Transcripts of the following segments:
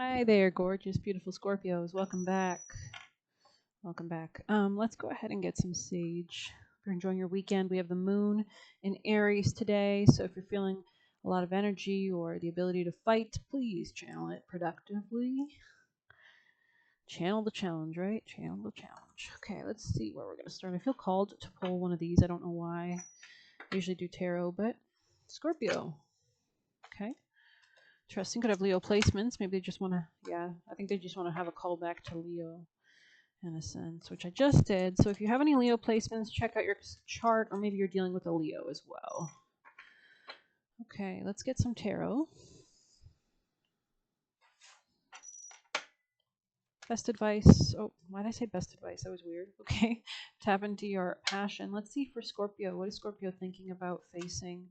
Hi there, gorgeous, beautiful Scorpios. Welcome back. Welcome back. Let's go ahead and get some sage. If you're enjoying your weekend, we have the moon in Aries today. So if you're feeling a lot of energy or the ability to fight, please channel it productively. Channel the challenge, right? Channel the challenge. Okay, let's see where we're going to start. I feel called to pull one of these. I don't know why. I usually do tarot, but Scorpio. Okay. Interesting. Could have Leo placements. Maybe they just want to, I think they just want to have a callback to Leo in a sense, which I just did. So if you have any Leo placements, check out your chart, or maybe you're dealing with a Leo as well. Okay, let's get some tarot. Best advice. Oh, why did I say best advice? That was weird. Okay, tap into your passion. Let's see for Scorpio. What is Scorpio thinking about facing?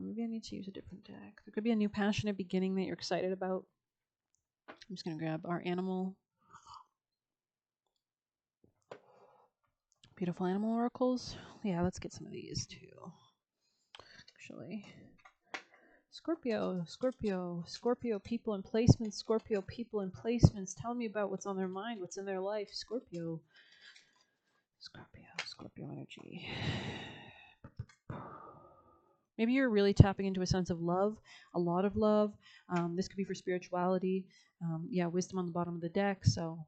Maybe I need to use a different deck. There could be a new passionate beginning that you're excited about. I'm just going to grab our animal. Beautiful animal oracles. Yeah, let's get some of these too. Actually. Scorpio, Scorpio, Scorpio people in placements, Scorpio people in placements. Tell me about what's on their mind, what's in their life. Scorpio, Scorpio, Scorpio energy. Maybe you're really tapping into a sense of love, a lot of love. This could be for spirituality. Wisdom on the bottom of the deck. So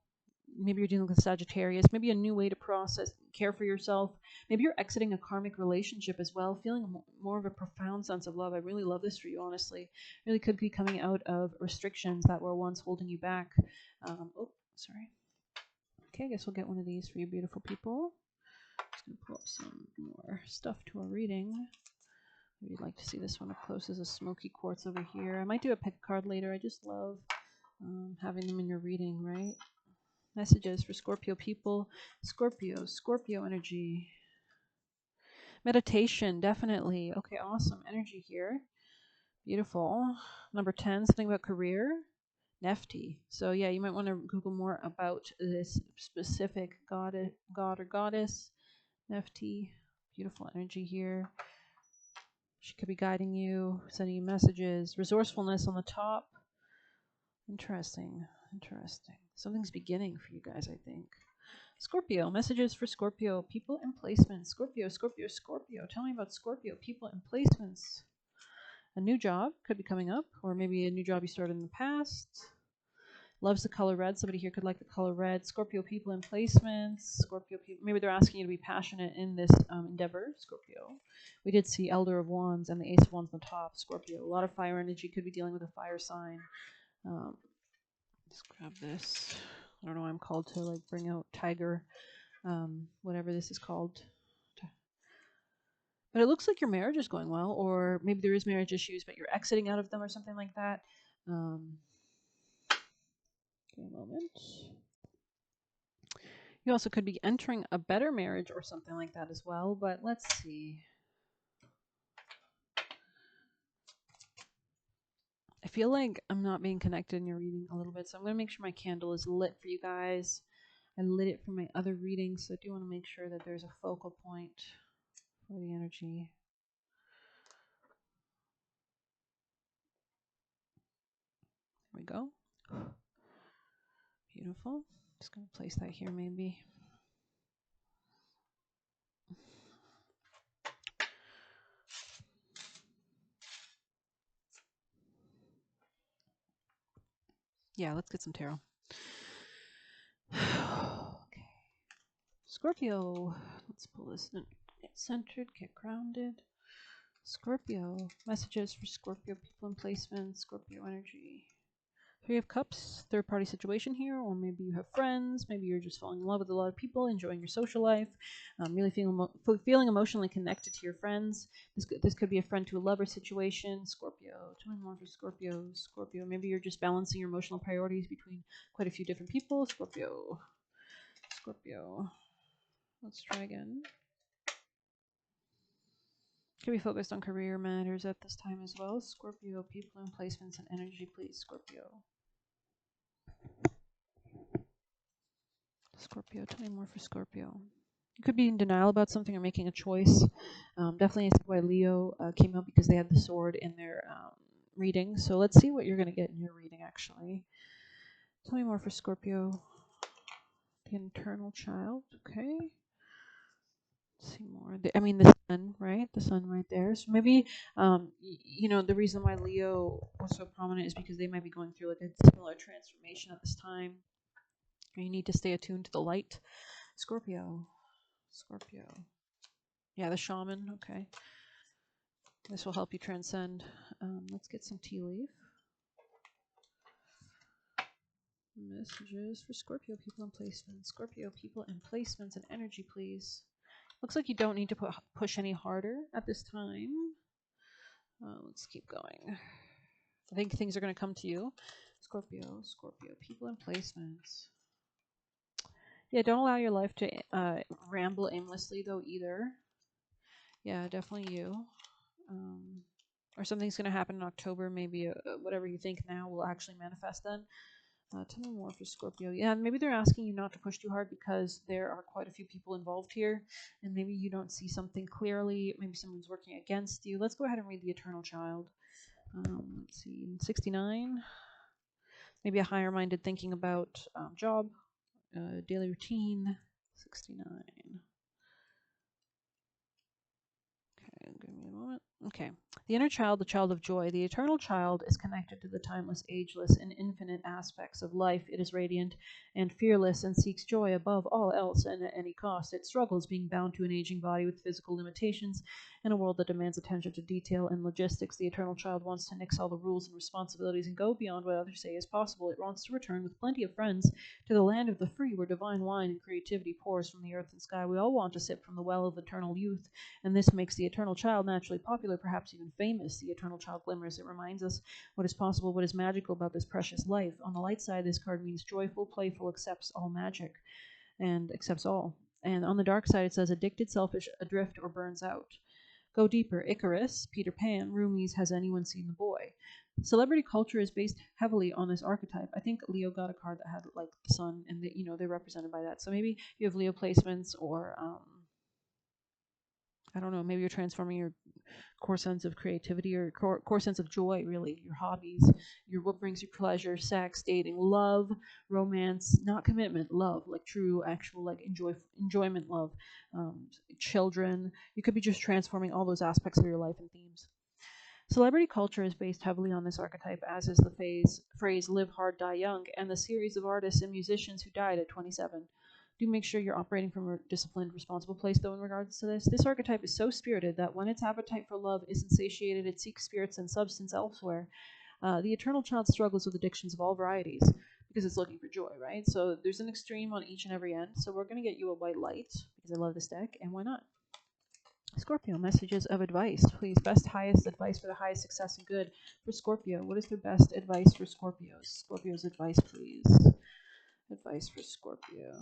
maybe you're dealing with Sagittarius. Maybe a new way to process, care for yourself. Maybe you're exiting a karmic relationship as well, feeling more of a profound sense of love. I really love this for you, honestly. Really could be coming out of restrictions that were once holding you back. Sorry. Okay, I guess we'll get one of these for you beautiful people. Just going to pull up some more stuff to our reading. Maybe you'd like to see this one up close. As a smoky quartz over here. I might do a pick card later. I just love having them in your reading, right? Messages for Scorpio people. Scorpio, Scorpio energy. Meditation, definitely. Okay, awesome energy here. Beautiful. Number 10, something about career. Nefty. So yeah, you might want to Google more about this specific god or goddess. Nefty. Beautiful energy here. She could be guiding you, sending you messages. Resourcefulness on the top. Interesting. Interesting. Something's beginning for you guys, I think. Scorpio. Messages for Scorpio. People and placements. Scorpio, Scorpio, Scorpio. Tell me about Scorpio. People and placements. A new job could be coming up, or maybe a new job you started in the past. Loves the color red. Somebody here could like the color red. Scorpio people and placements. Scorpio people. Maybe they're asking you to be passionate in this endeavor. Scorpio. We did see Elder of Wands and the Ace of Wands on the top. Scorpio. A lot of fire energy. Could be dealing with a fire sign. Let's grab this. I don't know why I'm called to like bring out Tiger, whatever this is called. But it looks like your marriage is going well, or maybe there is marriage issues, but you're exiting out of them or something like that. Give me a moment. You also could be entering a better marriage or something like that as well, but let's see. I feel like I'm not being connected in your reading a little bit, so I'm going to make sure my candle is lit for you guys. I lit it for my other readings, so I do want to make sure that there's a focal point for the energy. There we go. Beautiful. Just going to place that here maybe. Yeah, let's get some tarot. Okay. Scorpio. Let's pull this in. Get centered, get grounded. Scorpio. Messages for Scorpio people in placement. Scorpio energy. Three of Cups, third party situation here, or maybe you have friends, maybe you're just falling in love with a lot of people, enjoying your social life, really feeling emotionally connected to your friends. This could be a friend to a lover situation. Scorpio, tell me more for Scorpio. Scorpio, maybe you're just balancing your emotional priorities between quite a few different people. Scorpio, Scorpio. Let's try again. Could be focused on career matters at this time as well. Scorpio, people in placements and energy, please. Scorpio. Scorpio, tell me more for Scorpio. You could be in denial about something or making a choice. Definitely, I think why Leo came up, because they had the sword in their reading. So let's see what you're going to get in your reading, actually. Tell me more for Scorpio. The internal child. Okay. Let's see more. The sun, right? The sun right there. So maybe, the reason why Leo was so prominent is because they might be going through like a similar transformation at this time. You need to stay attuned to the light. Scorpio. Scorpio. Yeah, the shaman. Okay. This will help you transcend. Let's get some tea leaf. Messages for Scorpio people and placements. Scorpio people and placements and energy, please. Looks like you don't need to push any harder at this time. Let's keep going. I think things are going to come to you. Scorpio people and placements. Yeah, don't allow your life to ramble aimlessly, though, either. Yeah, definitely you. Or something's going to happen in October. Maybe whatever you think now will actually manifest then. Tell me more for Scorpio. Yeah, maybe they're asking you not to push too hard because there are quite a few people involved here, and maybe you don't see something clearly. Maybe someone's working against you. Let's go ahead and read the Eternal Child. Let's see, in 69, maybe a higher-minded thinking about job, daily routine. 69. Okay, give me a moment. Okay. The inner child, the child of joy. The eternal child is connected to the timeless, ageless, and infinite aspects of life. It is radiant and fearless and seeks joy above all else and at any cost. It struggles being bound to an aging body with physical limitations in a world that demands attention to detail and logistics. The eternal child wants to nix all the rules and responsibilities and go beyond what others say is possible. It wants to return with plenty of friends to the land of the free where divine wine and creativity pours from the earth and sky. We all want to sip from the well of eternal youth, and this makes the eternal child naturally popular, perhaps even famous. The eternal child glimmers. It reminds us what is possible, what is magical about this precious life. On the light side, this card means joyful, playful, accepts all magic, and accepts all. And on the dark side, it says addicted, selfish, adrift, or burns out. Go deeper. Icarus, Peter Pan, Rumi's Has Anyone Seen the Boy? Celebrity culture is based heavily on this archetype. I think Leo got a card that had like the sun, and they're represented by that. So maybe you have Leo placements, or I don't know, maybe you're transforming your core sense of creativity or core sense of joy, really, your hobbies, your what brings you pleasure, sex, dating, love, romance, not commitment, love, like true, actual, like enjoyment, love, children. You could be just transforming all those aspects of your life and themes. Celebrity culture is based heavily on this archetype, as is the phrase live hard, die young, and the series of artists and musicians who died at 27. Do make sure you're operating from a disciplined, responsible place, though, in regards to this. This archetype is so spirited that when its appetite for love isn't satiated, it seeks spirits and substance elsewhere. The eternal child struggles with addictions of all varieties because it's looking for joy, right? So there's an extreme on each and every end. So we're going to get you a white light because I love this deck, and why not? Scorpio, messages of advice, please. Best, highest advice for the highest success and good for Scorpio. What is their best advice for Scorpios? Scorpio's advice, please. Advice for Scorpio.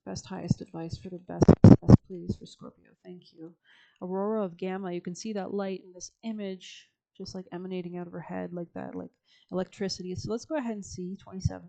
Best, highest advice for the best success, please, for Scorpio. Thank you. Aurora of Gamma. You can see that light in this image, just like emanating out of her head, like that, like electricity. So let's go ahead and see 27.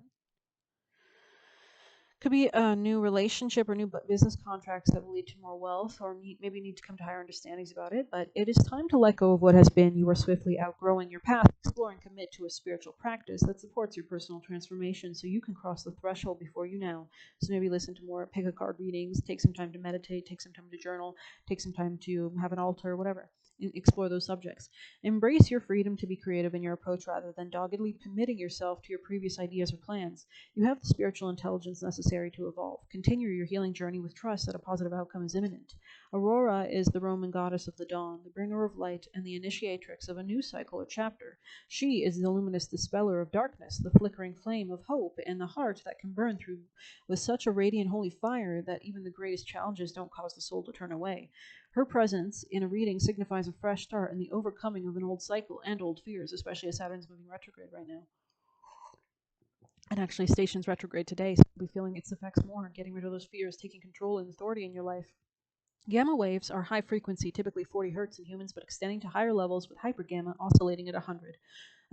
Could be a new relationship or new business contracts that will lead to more wealth, or maybe need to come to higher understandings about it. But it is time to let go of what has been. You are swiftly outgrowing your path. Explore and commit to a spiritual practice that supports your personal transformation so you can cross the threshold before you now. So maybe listen to more pick a card readings, take some time to meditate, take some time to journal, take some time to have an altar, whatever. Explore those subjects. Embrace your freedom to be creative in your approach rather than doggedly committing yourself to your previous ideas or plans. You have the spiritual intelligence necessary to evolve. Continue your healing journey with trust that a positive outcome is imminent. Aurora is the Roman goddess of the dawn, the bringer of light, and the initiatrix of a new cycle or chapter. She is the luminous dispeller of darkness, the flickering flame of hope, and the heart that can burn through with such a radiant holy fire that even the greatest challenges don't cause the soul to turn away. Her presence in a reading signifies a fresh start and the overcoming of an old cycle and old fears, especially as Saturn's moving retrograde right now. And actually, station's retrograde today, so you'll be feeling its effects more, getting rid of those fears, taking control and authority in your life. Gamma waves are high frequency, typically 40 hertz in humans, but extending to higher levels with hypergamma oscillating at 100.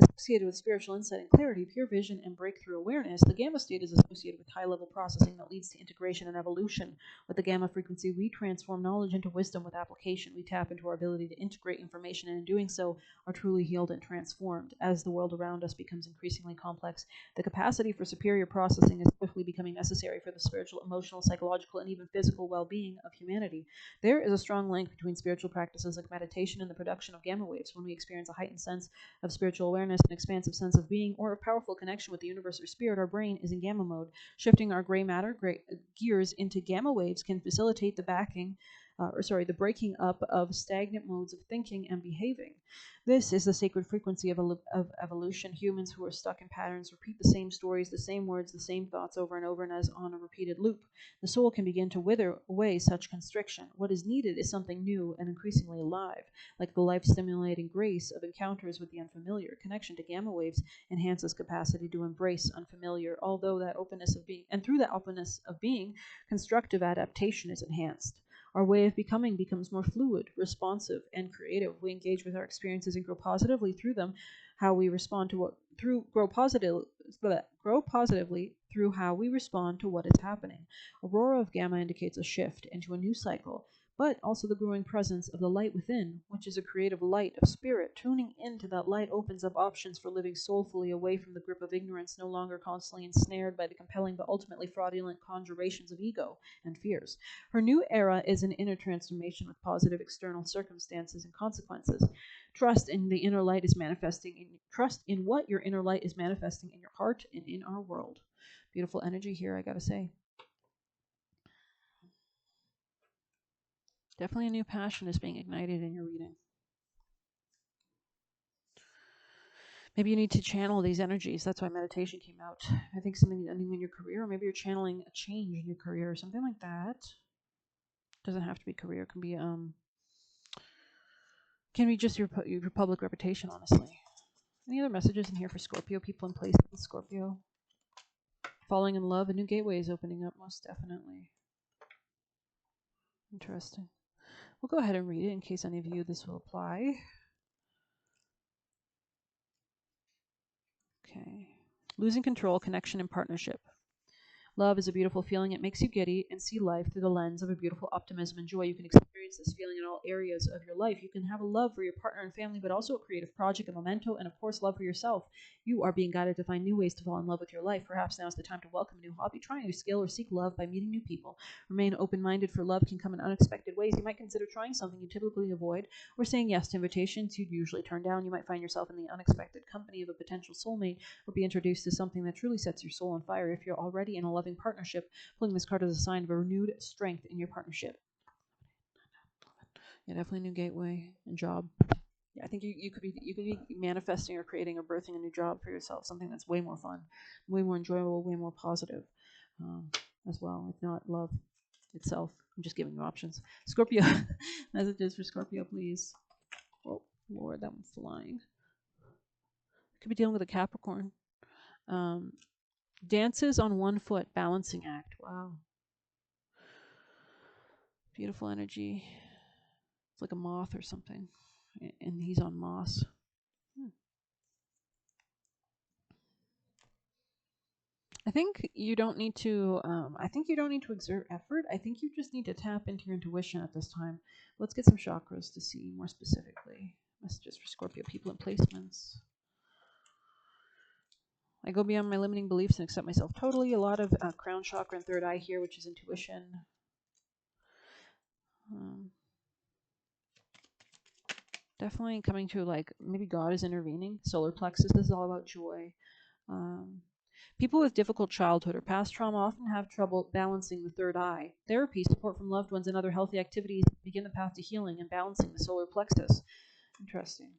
Associated with spiritual insight and clarity, pure vision, and breakthrough awareness, the gamma state is associated with high-level processing that leads to integration and evolution. With the gamma frequency, we transform knowledge into wisdom with application. We tap into our ability to integrate information, and in doing so, are truly healed and transformed. As the world around us becomes increasingly complex, the capacity for superior processing is swiftly becoming necessary for the spiritual, emotional, psychological, and even physical well-being of humanity. There is a strong link between spiritual practices like meditation and the production of gamma waves. When we experience a heightened sense of spiritual awareness, an expansive sense of being, or a powerful connection with the universe or spirit, our brain is in gamma mode. Shifting our gray matter gears into gamma waves can facilitate the breaking up of stagnant modes of thinking and behaving. This is the sacred frequency of evolution. Humans who are stuck in patterns repeat the same stories, the same words, the same thoughts over and over, and as on a repeated loop. The soul can begin to wither away such constriction. What is needed is something new and increasingly alive, like the life-stimulating grace of encounters with the unfamiliar. Connection to gamma waves enhances capacity to embrace unfamiliar, although that openness of being, and through that openness of being, constructive adaptation is enhanced. Our way of becoming becomes more fluid, responsive, and creative. We engage with our experiences and grow positively through them. How we respond to what grow positively through how we respond to what is happening. Aurora of gamma indicates a shift into a new cycle, but also the growing presence of the light within, which is a creative light of spirit. Tuning into that light opens up options for living soulfully, away from the grip of ignorance, no longer constantly ensnared by the compelling but ultimately fraudulent conjurations of ego and fears. Her new era is an inner transformation with positive external circumstances and consequences. Trust in what your inner light is manifesting in your heart and in our world. Beautiful energy here, I gotta say. Definitely a new passion is being ignited in your reading. Maybe you need to channel these energies. That's why meditation came out. I think something ending in your career, or maybe you're channeling a change in your career or something like that. Doesn't have to be career. It can be just your public reputation, honestly. Any other messages in here for Scorpio people in place with Scorpio? Falling in love, a new gateway is opening up, most definitely. Interesting. We'll go ahead and read it in case any of you this will apply. Okay. Losing control, connection, and partnership. Love is a beautiful feeling. It makes you giddy and see life through the lens of a beautiful optimism and joy. You can experience this feeling in all areas of your life. You can have a love for your partner and family, but also a creative project, a memento, and of course, love for yourself. You are being guided to find new ways to fall in love with your life. Perhaps now is the time to welcome a new hobby, try a new skill, or seek love by meeting new people. Remain open-minded, for love can come in unexpected ways. You might consider trying something you typically avoid, or saying yes to invitations you'd usually turn down. You might find yourself in the unexpected company of a potential soulmate, or be introduced to something that truly sets your soul on fire. If you're already in a loving partnership, pulling this card is a sign of a renewed strength in your partnership. Yeah, definitely new gateway and job. Yeah, I think you could be manifesting or creating or birthing a new job for yourself, something that's way more fun, way more enjoyable, way more positive, as well. If not love itself, I'm just giving you options. Scorpio, messages for Scorpio, please. Oh Lord, that one's flying. Could be dealing with a Capricorn. Dances on one foot, balancing act. Wow. Beautiful energy. It's like a moth or something. And he's on moss. I think you don't need to. Exert effort. I think you just need to tap into your intuition at this time. Let's get some chakras to see more specifically. Messages for Scorpio people and placements. I go beyond my limiting beliefs and accept myself totally. A lot of crown chakra and third eye here, which is intuition. Definitely coming to like maybe God is intervening. Solar plexus. This is all about joy. People with difficult childhood or past trauma often have trouble balancing the third eye. Therapy, support from loved ones, and other healthy activities begin the path to healing and balancing the solar plexus. Interesting.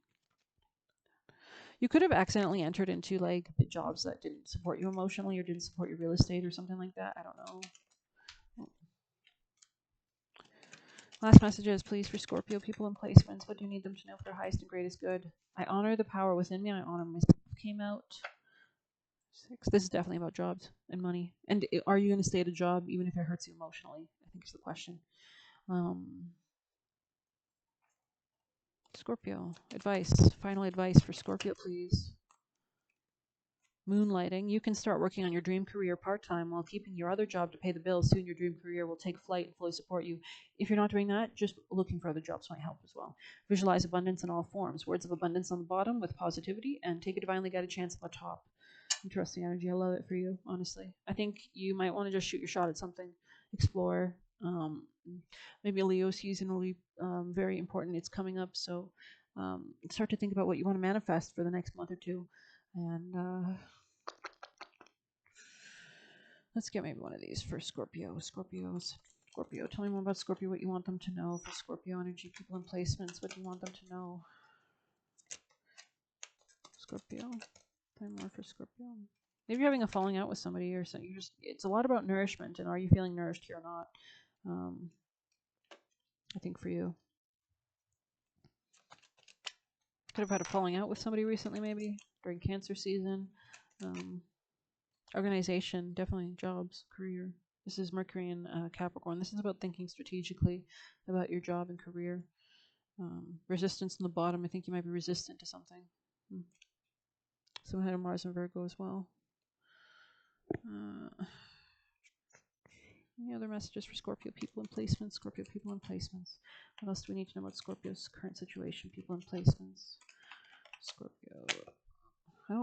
You could have accidentally entered into like jobs that didn't support you emotionally or didn't support your real estate or something like that. I don't know. Last messages, please, for Scorpio people and placements. What do you need them to know for their highest and greatest good? I honor the power within me. I honor myself. Came out. 6. This is definitely about jobs and money. And are you going to stay at a job even if it hurts you emotionally? I think is the question. Scorpio, advice. Final advice for Scorpio, please. Moonlighting. You can start working on your dream career part-time while keeping your other job to pay the bills. Soon your dream career will take flight and fully support you. If you're not doing that, just looking for other jobs might help as well. Visualize abundance in all forms. Words of abundance on the bottom with positivity, and take a divinely guided chance on the top. Interesting energy. I love it for you, honestly. I think you might want to just shoot your shot at something, explore. Maybe a Leo season will be very important. It's coming up, so start to think about what you want to manifest for the next month or two. And let's get maybe one of these for Scorpio. Scorpio, tell me more about Scorpio, what you want them to know for Scorpio energy, people and placements. What do you want them to know? Scorpio, tell me more for Scorpio. Maybe you're having a falling out with somebody or something. It's a lot about nourishment, and are you feeling nourished here or not? I think for you. Could have had a falling out with somebody recently, maybe during Cancer season. Organization, definitely jobs, career. This is Mercury in Capricorn. This is about thinking strategically about your job and career. Resistance in the bottom. I think you might be resistant to something. Someone had a Mars and Virgo as well. Any other messages for Scorpio people and placements? Scorpio people and placements. What else do we need to know about Scorpio's current situation? People and placements. Scorpio.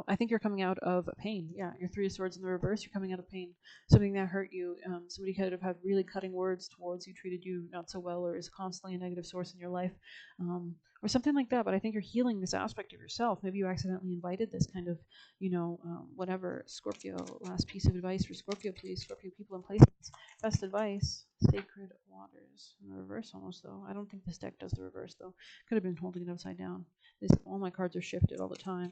I think you're coming out of pain. Yeah, your Three of Swords in the reverse. You're coming out of pain. Something that hurt you. Somebody could have had really cutting words towards you, treated you not so well, or is constantly a negative source in your life, or something like that. But I think you're healing this aspect of yourself. Maybe you accidentally invited this kind of, whatever. Scorpio. Last piece of advice for Scorpio, please. Scorpio people and placements. Best advice. Sacred waters in the reverse, almost though. I don't think this deck does the reverse though. Could have been holding it upside down. All my cards are shifted all the time.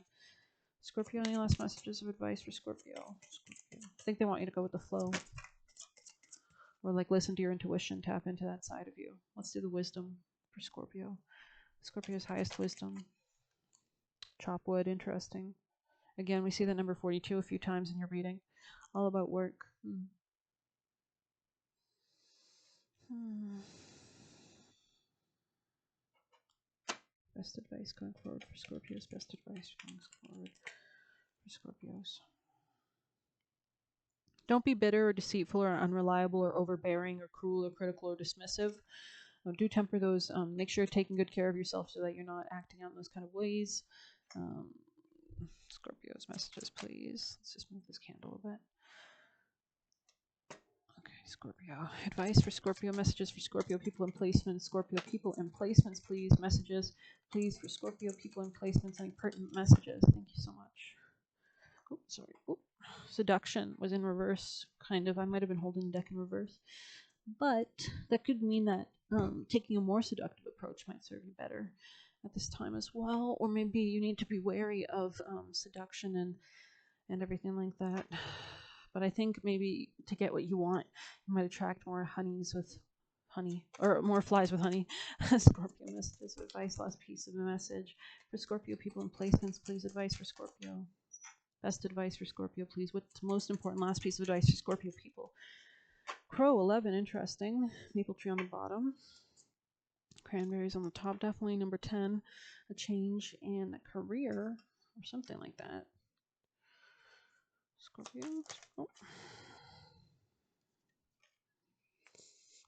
Scorpio, any last messages of advice for Scorpio? I think they want you to go with the flow. Or listen to your intuition, tap into that side of you. Let's do the wisdom for Scorpio. Scorpio's highest wisdom. Chop wood, interesting. Again, we see that number 42 a few times in your reading. All about work. Best advice going forward for Scorpios. Best advice going forward for Scorpios. Don't be bitter or deceitful or unreliable or overbearing or cruel or critical or dismissive. Do temper those. Make sure you're taking good care of yourself so that you're not acting out in those kind of ways. Scorpio's messages, please. Let's just move this candle a bit. Okay, Scorpio. Advice for Scorpio. Messages for Scorpio people in placements. Scorpio people in placements, please. Messages, please, for Scorpio people in placements. Any pertinent messages? Thank you so much. Oh, sorry. Oh. Seduction was in reverse, kind of. I might have been holding the deck in reverse. But that could mean that taking a more seductive approach might serve you better at this time as well. Or maybe you need to be wary of seduction and everything like that. But I think maybe to get what you want, you might attract more honeys with honey, or more flies with honey. Scorpio messages, advice, last piece of the message. For Scorpio people in placements, please, advice for Scorpio. Best advice for Scorpio, please. What's the most important last piece of advice for Scorpio people? Crow, 11, interesting. Maple tree on the bottom. Cranberries on the top, definitely. Number 10, a change in career or something like that. Scorpio. Oh.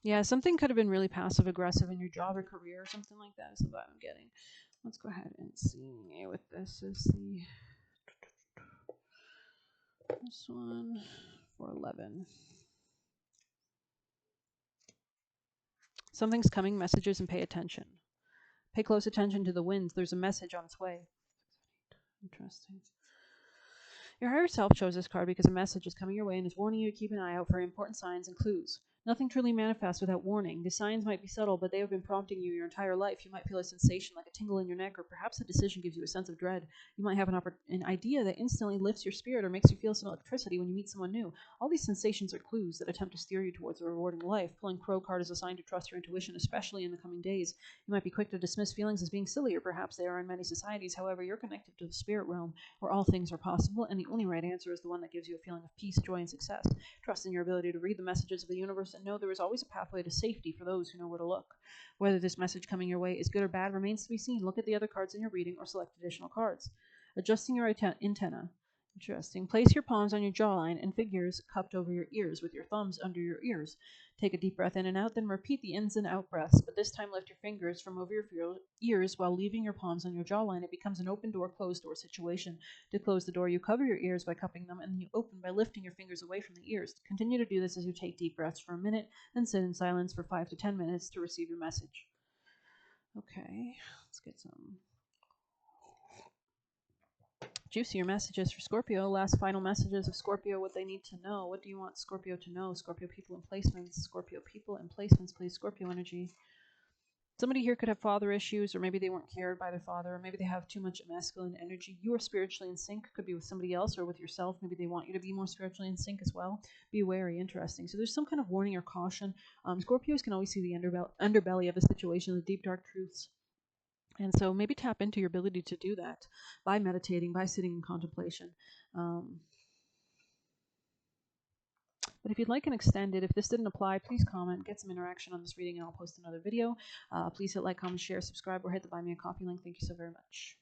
Yeah, something could have been really passive aggressive in your job or career or something like that is the vibe I'm getting. Let's go ahead and see what this is. This one for 11. Something's coming, messages, and pay attention. Pay close attention to the winds. There's a message on its way. Interesting. Your higher self chose this card because a message is coming your way and is warning you to keep an eye out for important signs and clues. Nothing truly manifests without warning. The signs might be subtle, but they have been prompting you your entire life. You might feel a sensation like a tingle in your neck, or perhaps a decision gives you a sense of dread. You might have an idea that instantly lifts your spirit or makes you feel some electricity when you meet someone new. All these sensations are clues that attempt to steer you towards a rewarding life. Pulling Crow card is a sign to trust your intuition, especially in the coming days. You might be quick to dismiss feelings as being silly, or perhaps they are in many societies. However, you're connected to the spirit realm, where all things are possible, and the only right answer is the one that gives you a feeling of peace, joy, and success. Trust in your ability to read the messages of the universe and know there is always a pathway to safety for those who know where to look. Whether this message coming your way is good or bad remains to be seen. Look at the other cards in your reading or select additional cards. Adjusting your antenna. Interesting. Place your palms on your jawline and fingers cupped over your ears with your thumbs under your ears. Take a deep breath in and out, then repeat the ins and out breaths, but this time lift your fingers from over your ears while leaving your palms on your jawline. It becomes an open door, closed door situation. To close the door, you cover your ears by cupping them, and you open by lifting your fingers away from the ears. Continue to do this as you take deep breaths for a minute, then sit in silence for 5 to 10 minutes to receive your message. Okay, let's get some juicier messages for Scorpio. Last final messages of Scorpio, what they need to know. What do you want Scorpio to know? Scorpio people and placements. Scorpio people and placements, please. Scorpio energy. Somebody here could have father issues, or maybe they weren't cared by their father, or maybe they have too much masculine energy. You are spiritually in sync. Could be with somebody else or with yourself. Maybe they want you to be more spiritually in sync as well. Be wary. Interesting. So there's some kind of warning or caution. Scorpios can always see the underbelly of a situation, the deep, dark truths. And so maybe tap into your ability to do that by meditating, by sitting in contemplation. But if you'd like an extended, if this didn't apply, please comment, get some interaction on this reading, and I'll post another video. Please hit like, comment, share, subscribe, or hit the Buy Me a Coffee link. Thank you so very much.